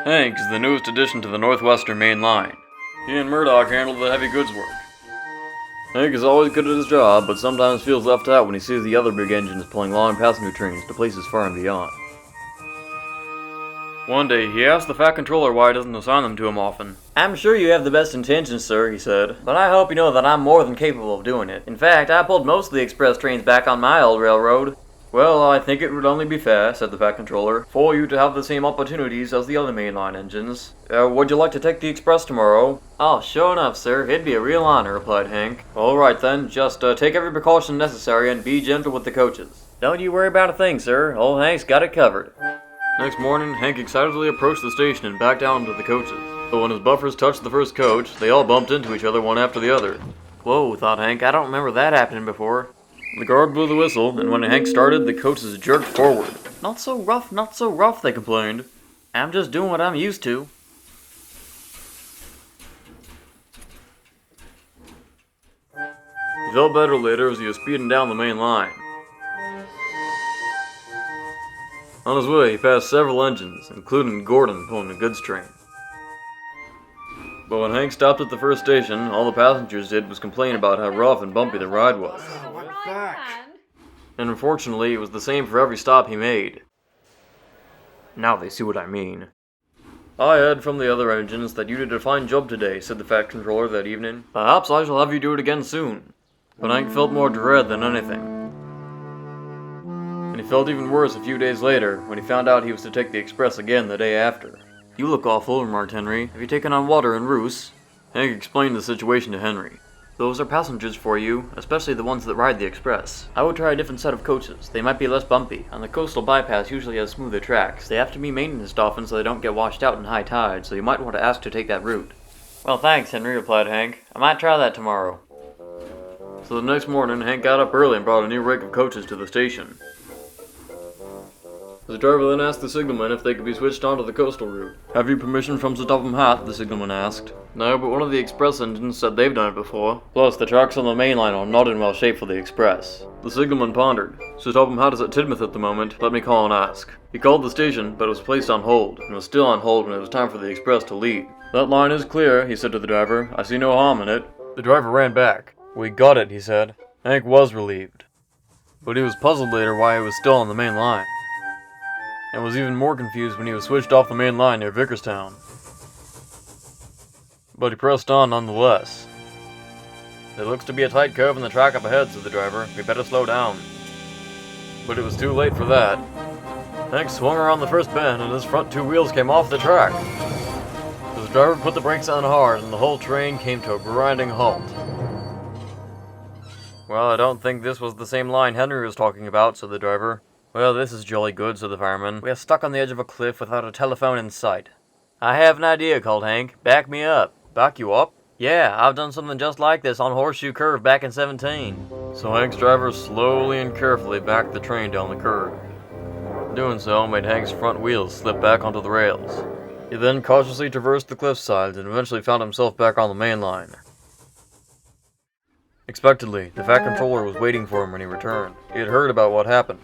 Hank is the newest addition to the Northwestern Main Line. He and Murdoch handle the heavy goods work. Hank is always good at his job, but sometimes feels left out when he sees the other big engines pulling long passenger trains to places far and beyond. One day, he asked the Fat Controller why he doesn't assign them to him often. "I'm sure you have the best intentions, sir," he said, "but I hope you know that I'm more than capable of doing it. In fact, I pulled most of the express trains back on my old railroad." "Well, I think it would only be fair," said the Fat Controller, "for you to have the same opportunities as the other mainline engines. Would you like to take the express tomorrow?" "Oh, sure enough, sir. It'd be a real honor," replied Hank. "All right then, just take every precaution necessary and be gentle with the coaches." "Don't you worry about a thing, sir. Old Hank's got it covered." Next morning, Hank excitedly approached the station and backed down into the coaches. But when his buffers touched the first coach, they all bumped into each other one after the other. "Whoa," thought Hank, "I don't remember that happening before." The guard blew the whistle, and when Hank started, the coaches jerked forward. Not so rough," they complained. "I'm just doing what I'm used to." He felt better later as he was speeding down the main line. On his way, he passed several engines, including Gordon pulling a goods train. But when Hank stopped at the first station, all the passengers did was complain about how rough and bumpy the ride was. And unfortunately, it was the same for every stop he made. Now they see what I mean. "I heard from the other engines that you did a fine job today," said the Fat Controller that evening. "Perhaps I shall have you do it again soon." But Hank felt more dread than anything. And he felt even worse a few days later, when he found out he was to take the express again the day after. "You look awful," remarked Henry. "Have you taken on water and Roos?" Hank explained the situation to Henry. "Those are passengers for you, especially the ones that ride the express. I would try a different set of coaches. They might be less bumpy, and the coastal bypass usually has smoother tracks. They have to be maintenanced often so they don't get washed out in high tide, so you might want to ask to take that route." "Well, thanks, Henry," replied Hank. "I might try that tomorrow." So the next morning, Hank got up early and brought a new rig of coaches to the station. The driver then asked the signalman if they could be switched onto the coastal route. "Have you permission from Sir Topham Hatt?" the signalman asked. "No, but one of the express engines said they've done it before. Plus, the tracks on the main line are not in well shape for the express." The signalman pondered. "Sir Topham Hatt is at Tidmouth at the moment. Let me call and ask." He called the station, but it was placed on hold, and was still on hold when it was time for the express to leave. "That line is clear," he said to the driver. "I see no harm in it." The driver ran back. "We got it," he said. Hank was relieved. But he was puzzled later why he was still on the main line, and was even more confused when he was switched off the main line near Vickerstown. But he pressed on nonetheless. "There looks to be a tight curve in the track up ahead," said the driver. "We better slow down." But it was too late for that. Hank swung around the first bend and his front two wheels came off the track. His driver put the brakes on hard and the whole train came to a grinding halt. "Well, I don't think this was the same line Henry was talking about," said the driver. "Well, this is jolly good," said the fireman. "We are stuck on the edge of a cliff without a telephone in sight." "I have an idea," called Hank. "Back me up." "Back you up?" "Yeah, I've done something just like this on Horseshoe Curve back in 17. So Hank's driver slowly and carefully backed the train down the curve. Doing so made Hank's front wheels slip back onto the rails. He then cautiously traversed the cliff sides and eventually found himself back on the main line. Expectedly, the Fat Controller was waiting for him when he returned. He had heard about what happened.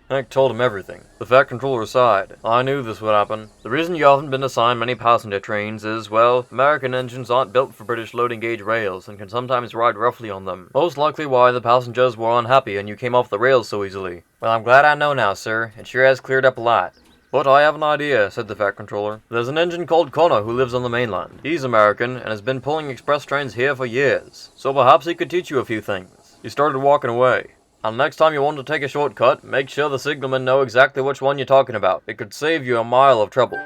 Hank told him everything. The Fat Controller sighed. "I knew this would happen. The reason you haven't been assigned many passenger trains is, well, American engines aren't built for British loading gauge rails and can sometimes ride roughly on them. Most likely why the passengers were unhappy and you came off the rails so easily." "Well, I'm glad I know now, sir. It sure has cleared up a lot." "But I have an idea," said the Fat Controller. "There's an engine called Connor who lives on the mainland. He's American and has been pulling express trains here for years. So perhaps he could teach you a few things." He started walking away. "And next time you want to take a shortcut, make sure the signalmen know exactly which one you're talking about. It could save you a mile of trouble."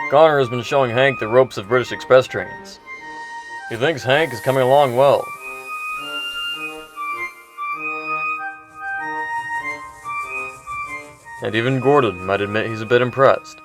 Connor has been showing Hank the ropes of British express trains. He thinks Hank is coming along well. And even Gordon might admit he's a bit impressed.